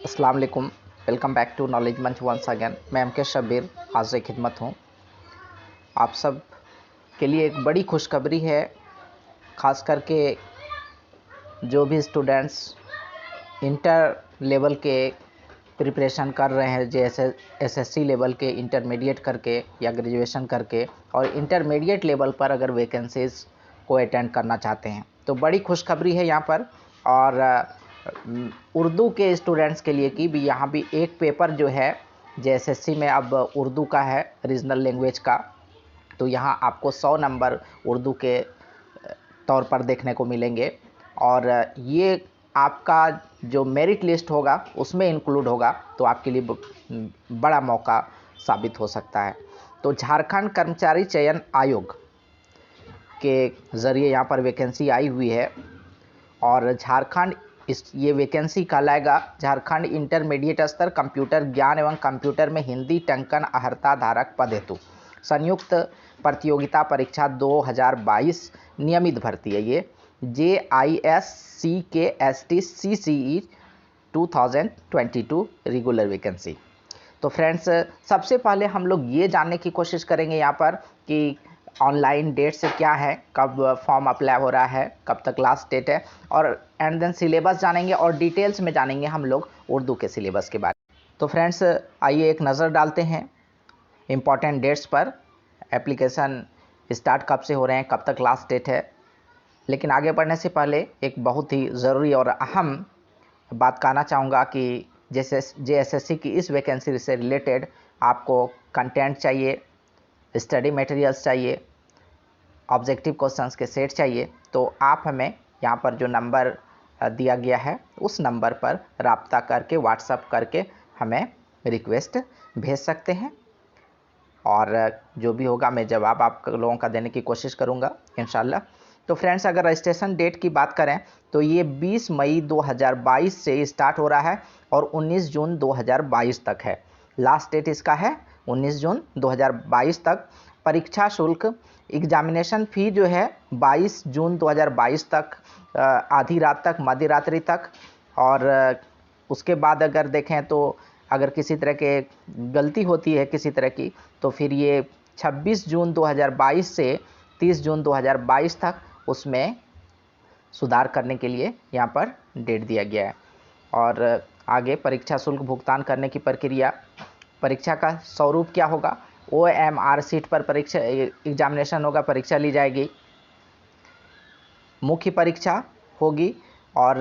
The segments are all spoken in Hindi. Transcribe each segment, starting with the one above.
अस्सलाम वालेकुम। वेलकम बैक टू नॉलेज मंच वंस अगेन। मैं एम के शब्बीर हाज़िर खिदमत हूँ। आप सब के लिए एक बड़ी खुशखबरी है, ख़ास करके जो भी स्टूडेंट्स इंटर लेवल के प्रिपरेशन कर रहे हैं, जैसे एसएससी लेवल के इंटरमीडिएट करके या ग्रेजुएशन करके, और इंटरमीडिएट लेवल पर अगर वैकेंसीज़ को अटेंड करना चाहते हैं तो बड़ी खुशखबरी है यहाँ पर। और उर्दू के स्टूडेंट्स के लिए कि भी यहाँ भी एक पेपर जो है जेएसएससी में अब उर्दू का है, रीजनल लैंग्वेज का, तो यहाँ आपको 100 नंबर उर्दू के तौर पर देखने को मिलेंगे। और ये आपका जो मेरिट लिस्ट होगा उसमें इंक्लूड होगा, तो आपके लिए बड़ा मौका साबित हो सकता है। तो झारखंड कर्मचारी चयन आयोग के ज़रिए यहाँ पर वैकेंसी आई हुई है, और झारखंड ये वैकेंसी कहलाएगा झारखंड इंटरमीडिएट स्तर कंप्यूटर ज्ञान एवं कंप्यूटर में हिंदी टंकन अहर्ता धारक पद हेतु संयुक्त प्रतियोगिता परीक्षा 2022 नियमित भर्ती है। ये JISCKST-CCE 2022 रेगुलर वैकेंसी। तो फ्रेंड्स, सबसे पहले हम लोग ये जानने की कोशिश करेंगे यहाँ पर कि ऑनलाइन डेट से क्या है, कब फॉर्म अप्लाई हो रहा है, कब तक लास्ट डेट है, और एंड देन सिलेबस जानेंगे और डिटेल्स में जानेंगे हम लोग उर्दू के सिलेबस के बारे में। तो फ्रेंड्स, आइए एक नज़र डालते हैं इम्पॉर्टेंट डेट्स पर। एप्लीकेशन स्टार्ट कब से हो रहे हैं, कब तक लास्ट डेट है। लेकिन आगे बढ़ने से पहले एक बहुत ही ज़रूरी और अहम बात कहना चाहूँगा कि जैसे जेएसएससी की इस वैकेंसी से रिलेटेड आपको कंटेंट चाहिए, स्टडी मटेरियल्स चाहिए, ऑब्जेक्टिव क्वेश्चंस के सेट चाहिए, तो आप हमें यहाँ पर जो नंबर दिया गया है उस नंबर पर राब्ता करके, व्हाट्सएप करके हमें रिक्वेस्ट भेज सकते हैं, और जो भी होगा मैं जवाब आप लोगों का देने की कोशिश करूँगा इंशाल्लाह। तो फ्रेंड्स, अगर रजिस्ट्रेशन डेट की बात करें तो ये 20 मई 2022 से स्टार्ट हो रहा है और 19 जून 2022 तक है। लास्ट डेट इसका है 19 जून 2022 तक। परीक्षा शुल्क, एग्जामिनेशन फ़ी जो है 22 जून 2022 तक, आधी रात तक, मध्य रात्रि तक। और उसके बाद अगर देखें तो अगर किसी तरह के गलती होती है किसी तरह की, तो फिर ये 26 जून 2022 से 30 जून 2022 तक उसमें सुधार करने के लिए यहाँ पर डेट दिया गया है। और आगे परीक्षा शुल्क भुगतान करने की प्रक्रिया, परीक्षा का स्वरूप क्या होगा, OMR सीट पर परीक्षा एग्जामिनेशन होगा, परीक्षा ली जाएगी, मुख्य परीक्षा होगी। और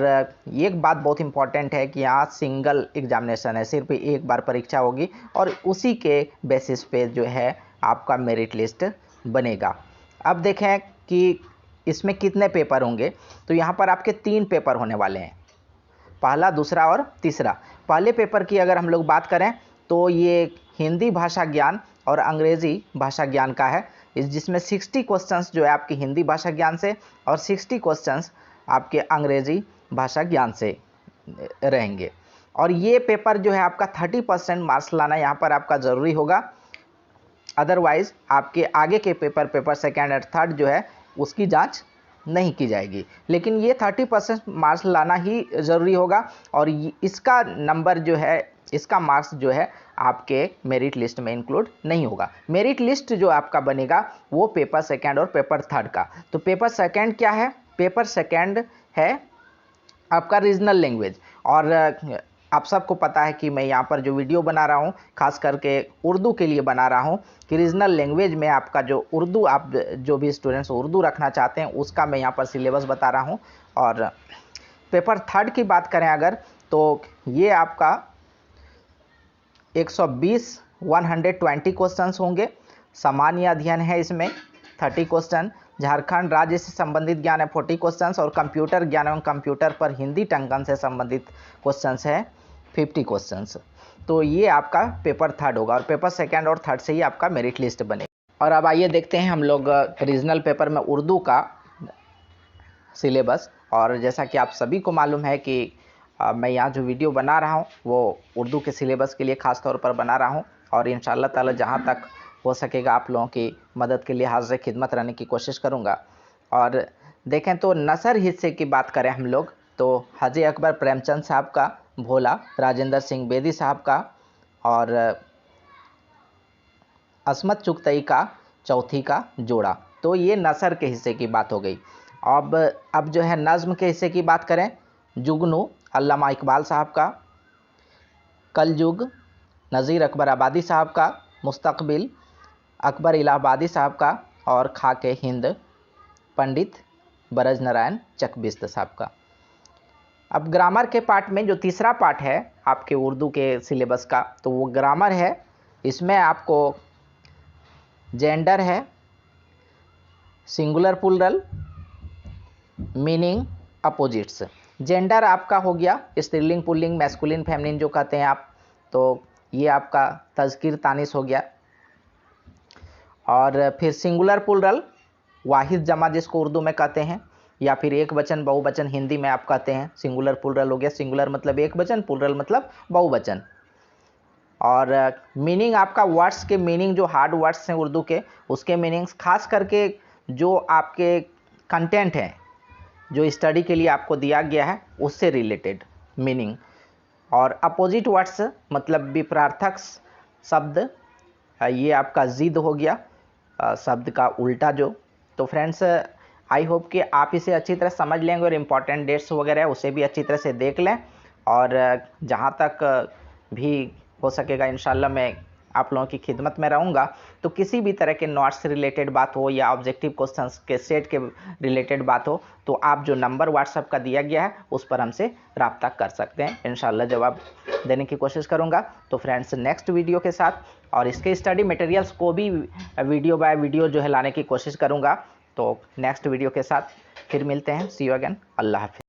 एक बात बहुत इंपॉर्टेंट है कि यहाँ सिंगल एग्जामिनेशन है, सिर्फ एक बार परीक्षा होगी और उसी के बेसिस पे जो है आपका मेरिट लिस्ट बनेगा। अब देखें कि इसमें कितने पेपर होंगे, तो यहाँ पर आपके 3 पेपर होने वाले हैं, पहला, दूसरा और तीसरा। पहले पेपर की अगर हम लोग बात करें तो ये हिंदी भाषा ज्ञान और अंग्रेज़ी भाषा ज्ञान का है, जिसमें 60 क्वेश्चंस जो है आपकी हिंदी भाषा ज्ञान से और 60 क्वेश्चंस आपके अंग्रेज़ी भाषा ज्ञान से रहेंगे। और ये पेपर जो है आपका 30% मार्क्स लाना यहाँ पर आपका ज़रूरी होगा, अदरवाइज़ आपके आगे के पेपर सेकेंड और थर्ड जो है उसकी जांच नहीं की जाएगी। लेकिन ये 30% मार्क्स लाना ही ज़रूरी होगा, और इसका नंबर जो है, इसका मार्क्स जो है आपके मेरिट लिस्ट में इंक्लूड नहीं होगा। मेरिट लिस्ट जो आपका बनेगा वो पेपर सेकेंड और पेपर थर्ड का। तो पेपर सेकेंड क्या है, पेपर सेकेंड है आपका रीजनल लैंग्वेज। और आप सबको पता है कि मैं यहाँ पर जो वीडियो बना रहा हूँ खास करके उर्दू के लिए बना रहा हूँ कि रीजनल लैंग्वेज में आपका जो उर्दू, आप जो भी स्टूडेंट्स उर्दू रखना चाहते हैं उसका मैं यहाँ पर सिलेबस बता रहा हूँ। और पेपर थर्ड की बात करें अगर, तो ये आपका 120 क्वेश्चंस होंगे, सामान्य अध्ययन है इसमें 30 क्वेश्चन, झारखंड राज्य से संबंधित ज्ञान है 40 क्वेश्चंस, और कंप्यूटर ज्ञान एवं कंप्यूटर पर हिंदी टंकन से संबंधित क्वेश्चंस है 50 क्वेश्चंस। तो ये आपका पेपर थर्ड होगा, और पेपर सेकंड और थर्ड से ही आपका मेरिट लिस्ट बनेगा। और अब आइए देखते हैं हम लोग रीजनल पेपर में उर्दू का सिलेबस। और जैसा कि आप सभी को मालूम है कि मैं यहाँ जो वीडियो बना रहा हूँ वो उर्दू के सिलेबस के लिए ख़ास तौर पर बना रहा हूँ, और इंशाअल्लाह ताला जहाँ तक हो सकेगा आप लोगों की मदद के लिए हाज़िर खिदमत रहने की कोशिश करूँगा। और देखें तो नसर हिस्से की बात करें हम लोग तो हाजी अकबर प्रेमचंद साहब का भोला राजेंद्र सिंह बेदी साहब का, और असमत चुगतई का चौथी का जोड़ा। तो ये नसर के हिस्से की बात हो गई। अब जो है नज़्म के हिस्से की बात करें, जुगनू अल्लामा इकबाल साहब का, कलयुग नज़ीर अकबर आबादी साहब का, मुस्तकबिल अकबर इलाहाबादी साहब का, और खाके हिंद पंडित बरज नारायण चकबिस्त साहब का। अब ग्रामर के पार्ट में जो तीसरा पार्ट है आपके उर्दू के सिलेबस का, तो वो ग्रामर है। इसमें आपको जेंडर है, singular plural, meaning, opposites. Gender आपका हो गया स्त्रीलिंग पुल्लिंग मैस्कुलिन फेमिनिन जो कहते हैं आप, तो ये आपका तज़कीर तानिस हो गया। और फिर सिंगुलर प्लूरल वाहिद जमा जिसको उर्दू में कहते हैं, या फिर एक वचन बहुवचन हिंदी में आप कहते हैं। सिंगुलर प्लूरल हो गया, सिंगुलर मतलब एक वचन, प्लूरल मतलब बहुवचन। और मीनिंग आपका वर्ड्स के मीनिंग जो हार्ड वर्ड्स हैं उर्दू के, उसके मीनिंग्स, खास करके जो आपके कंटेंट हैं जो स्टडी के लिए आपको दिया गया है उससे रिलेटेड मीनिंग। और अपोजिट वर्ड्स मतलब विपरार्थक शब्द, ये आपका ज़िद हो गया, शब्द का उल्टा जो। तो फ्रेंड्स आई होप कि आप इसे अच्छी तरह समझ लेंगे और इम्पॉर्टेंट डेट्स वगैरह उसे भी अच्छी तरह से देख लें। और जहाँ तक भी हो सकेगा इंशाल्लाह मैं आप लोगों की खिदमत में रहूँगा। तो किसी भी तरह के नोट्स से रिलेटेड बात हो या ऑब्जेक्टिव क्वेश्चंस के सेट के रिलेटेड बात हो, तो आप जो नंबर व्हाट्सएप का दिया गया है उस पर हमसे रब्ता कर सकते हैं। इंशाल्लाह जवाब देने की कोशिश करूँगा। तो फ्रेंड्स नेक्स्ट वीडियो के साथ और इसके स्टडी मटेरियल्स को भी वीडियो बाय वीडियो जो है लाने की कोशिश करूँगा। तो नेक्स्ट वीडियो के साथ फिर मिलते हैं। सी यू अगेन। अल्लाह हाफिज़।